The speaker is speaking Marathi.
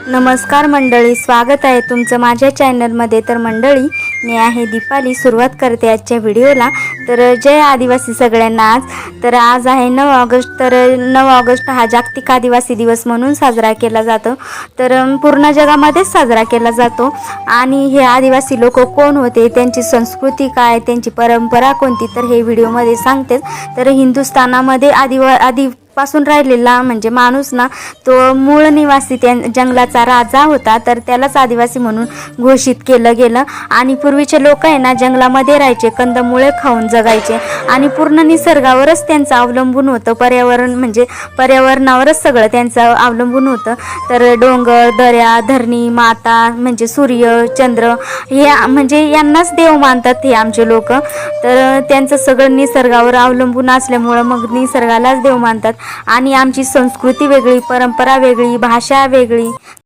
नमस्कार मंडळी, स्वागत आहे तुमचं माझ्या चॅनलमध्ये। तर मंडळी, मी आहे दीपाली। सुरुवात करते आजच्या व्हिडिओला। तर जय आदिवासी सगळ्यांना। आज आहे 9 ऑगस्ट। तर 9 ऑगस्ट हा जागतिक आदिवासी दिवस म्हणून साजरा केला जातो। तर पूर्ण जगामध्येच साजरा केला जातो। आणि हे आदिवासी लोक कोण होते, त्यांची संस्कृती काय, त्यांची परंपरा कोणती, तर हे व्हिडिओमध्ये सांगतेच। तर हिंदुस्थानामध्ये पासून राहिलेला म्हणजे माणूस ना, तो मूळ निवासी त्या जंगलाचा राजा होता। तर त्यालाच आदिवासी म्हणून घोषित केलं गेलं। आणि पूर्वीचे लोक आहे ना, जंगलामध्ये राहायचे, कंदमुळे खाऊन जगायचे आणि पूर्ण निसर्गावरच त्यांचं अवलंबून होतं। पर्यावरणावरच सगळं त्यांचं अवलंबून होतं। तर डोंगर, दऱ्या, धरणी माता म्हणजे सूर्य, चंद्र, हे म्हणजे यांनाच देव मानतात हे आमचे लोक। तर त्यांचं सगळं निसर्गावर अवलंबून असल्यामुळं मग निसर्गालाच देव मानतात। आणि आमची संस्कृती वेगळी, परंपरा वेगळी, भाषा वेगळी।